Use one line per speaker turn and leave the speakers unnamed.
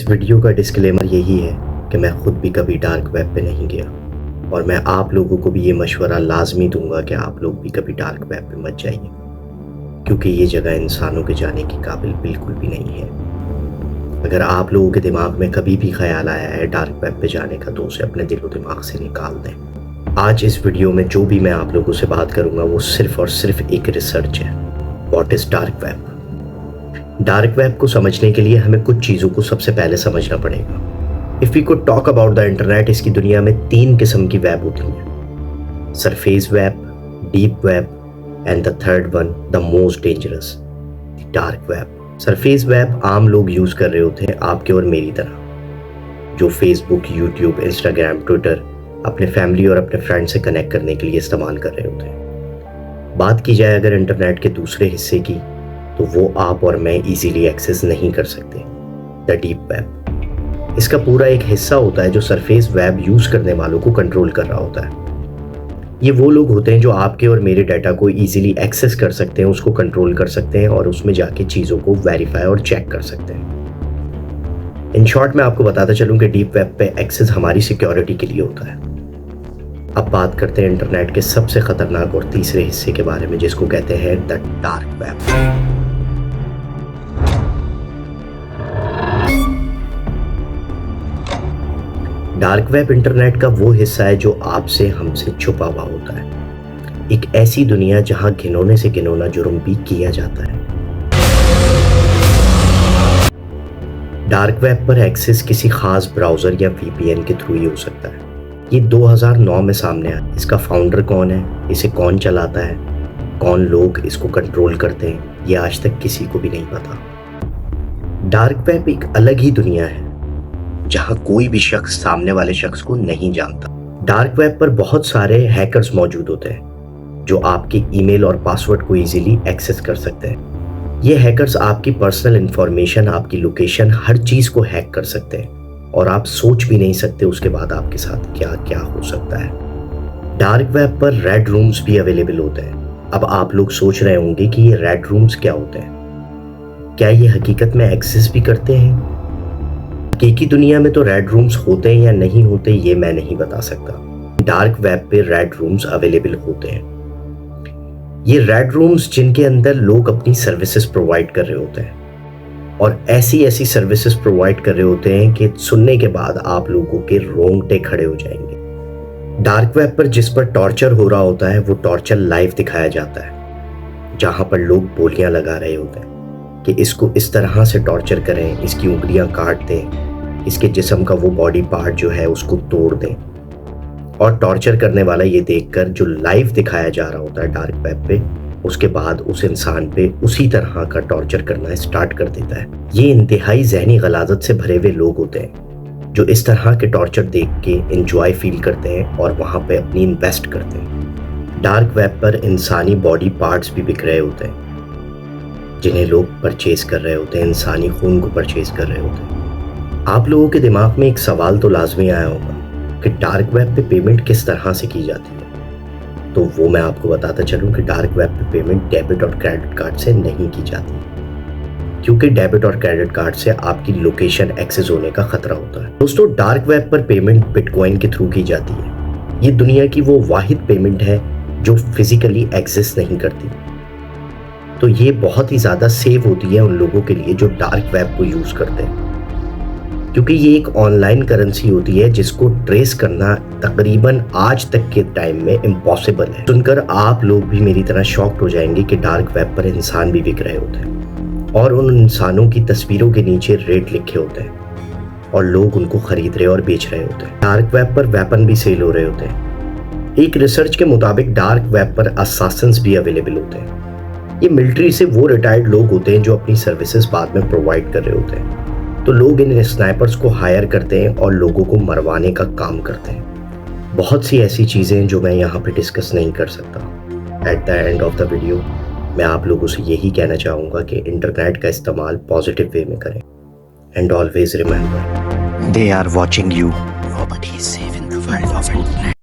इस वीडियो का डिस्क्लेमर यही है कि मैं खुद भी कभी डार्क वेब पे नहीं गया और मैं आप लोगों को भी ये मशवरा लाजमी दूंगा कि आप लोग भी कभी डार्क वेब पे मत जाइए, क्योंकि ये जगह इंसानों के जाने की काबिल बिल्कुल भी नहीं है। अगर आप लोगों के दिमाग में कभी भी ख्याल आया है डार्क वेब पे जाने का, तो उसे अपने दिलो दिमाग से निकाल दें। आज इस वीडियो में जो भी मैं आप लोगों से बात करूंगा वो सिर्फ और सिर्फ एक रिसर्च है। What is dark web? Dark web को समझने के लिए हमें कुछ चीज़ों को सबसे पहले समझना पड़ेगा। If we could talk about the internet, इसकी दुनिया में 3 किस्म की वेब होती हैं: surface web, deep web and the third one, the most dangerous, dark web. Surface web आम लोग यूज़ कर रहे होते हैं, आपके और मेरी तरह, जो फेसबुक, यूट्यूब, इंस्टाग्राम, ट्विटर अपने फैमिली और अपने फ्रेंड से कनेक्ट करने के लिए इस्तेमाल कर रहे होते हैं। बात की जाए अगर इंटरनेट के दूसरे हिस्से की, तो वो आप और मैं इजीली एक्सेस नहीं कर सकते, द डीप वेब। इसका पूरा एक हिस्सा होता है जो सरफेस वेब यूज़ करने वालों को कंट्रोल कर रहा होता है। ये वो लोग होते हैं जो आपके और मेरे डाटा को इजीली एक्सेस कर सकते हैं, उसको कंट्रोल कर सकते हैं और उसमें जाके चीज़ों को वेरीफाई और चेक कर सकते हैं। इन शॉर्ट मैं आपको बताता चलूँ कि डीप वेब पे एक्सेस हमारी सिक्योरिटी के लिए होता है। अब बात करते हैं इंटरनेट के सबसे खतरनाक और तीसरे हिस्से के बारे में, जिसको कहते हैं the dark web. Dark web internet का वो हिस्सा है जो आपसे हमसे छुपा हुआ होता है, एक ऐसी दुनिया जहां घिनौने से घिनौना जुर्म भी किया जाता है। डार्क वेब पर एक्सेस किसी खास ब्राउजर या वीपीएन के थ्रू ही हो सकता है। ये 2009 में सामने आया। इसका फाउंडर कौन है, इसे कौन चलाता है, कौन लोग इसको कंट्रोल करते हैं, ये आज तक किसी को भी नहीं पता। डार्क वेब एक अलग ही दुनिया है जहां कोई भी शख्स सामने वाले शख्स को नहीं जानता। डार्क वेब पर बहुत सारे हैकर्स मौजूद होते हैं जो आपके ईमेल और पासवर्ड को इजीली एक्सेस कर सकते हैं। ये हैकर्स आपकी पर्सनल इंफॉर्मेशन, आपकी लोकेशन, हर चीज को हैक कर सकते हैं और आप सोच भी नहीं सकते उसके बाद आपके साथ क्या क्या हो सकता है। डार्क वेब पर रेड रूम्स भी अवेलेबल होते हैं। अब आप लोग सोच रहे होंगे कि ये रेड रूम्स क्या होते हैं, क्या ये हकीकत में एक्सेस भी करते हैं? की दुनिया में तो रेड रूम्स होते हैं या नहीं होते ये मैं नहीं बता सकता। डार्क वेब पे रेड रूम्स अवेलेबल होते हैं। ये रेड रूम्स जिनके अंदर लोग अपनी सर्विसेज प्रोवाइड कर रहे होते हैं और ऐसी ऐसी सर्विसेज प्रोवाइड कर रहे होते हैं कि सुनने के बाद आप लोगों के रोंगटे खड़े हो जाएंगे। डार्क वेब पर जिस पर टॉर्चर हो रहा होता है वो टॉर्चर लाइव दिखाया जाता है, जहां पर लोग बोलियां लगा रहे होते हैं कि इसको इस तरह से टॉर्चर करें, इसकी उंगलियां काट दें, इसके जिस्म का वो बॉडी पार्ट जो है उसको तोड़ दें। और टॉर्चर करने वाला ये देखकर जो लाइव दिखाया जा रहा होता है डार्क वेब पे, उसके बाद उस इंसान पे उसी तरह का टॉर्चर करना स्टार्ट कर देता है। ये इंतहाई जहनी गलाजत से भरे हुए लोग होते हैं जो इस तरह के टॉर्चर देख के एंजॉय फील करते हैं और वहाँ पे अपनी इन्वेस्ट करते हैं। डार्क वेब पर इंसानी बॉडी पार्ट्स भी बिक रहे होते हैं जिन्हें लोग परचेज कर रहे होते हैं, इंसानी खून को परचेज कर रहे होते हैं। आप लोगों के दिमाग में एक सवाल तो लाजमी आया होगा कि डार्क वेब पे पेमेंट किस तरह से की जाती है। तो वो मैं आपको बताता चलूं कि डार्क वेब पे पेमेंट डेबिट और क्रेडिट कार्ड से नहीं की जाती, क्योंकि डेबिट और क्रेडिट कार्ड से आपकी लोकेशन एक्सेस होने का खतरा होता है। दोस्तों, डार्क वेब पर पेमेंट बिटकॉइन के थ्रू की जाती है। ये दुनिया की वो वाहिद पेमेंट है जो फिजिकली एग्जिस्ट नहीं करती, तो ये बहुत ही ज़्यादा सेव होती है उन लोगों के लिए जो डार्क वेब को यूज़ करते हैं, क्योंकि ये एक ऑनलाइन करेंसी होती है जिसको ट्रेस करना तकरीबन आज तक के टाइम में इम्पॉसिबल है। सुनकर आप लोग भी मेरी तरह शॉक्ड हो जाएंगे कि डार्क वेब पर इंसान भी बिक रहे होते हैं और उन इंसानों की तस्वीरों के नीचे रेट लिखे होते हैं और लोग उनको खरीद रहे और बेच रहे होते हैं। डार्क वेब पर वेपन भी सेल हो रहे होते हैं। एक रिसर्च के मुताबिक डार्क वेब पर असासिन्स भी अवेलेबल होते हैं। ये मिलिट्री से वो रिटायर्ड लोग होते हैं जो अपनी सर्विसेज बाद में प्रोवाइड कर रहे होते हैं। तो लोग इन स्नाइपर्स को हायर करते हैं और लोगों को मरवाने का काम करते हैं। बहुत सी ऐसी चीज़ें जो मैं यहाँ पे डिस्कस नहीं कर सकता। At the end of the video मैं आप लोगों से यही कहना चाहूँगा कि इंटरनेट का इस्तेमाल पॉजिटिव वे में करें। And always remember, they are watching you, nobody is safe in the world of internet.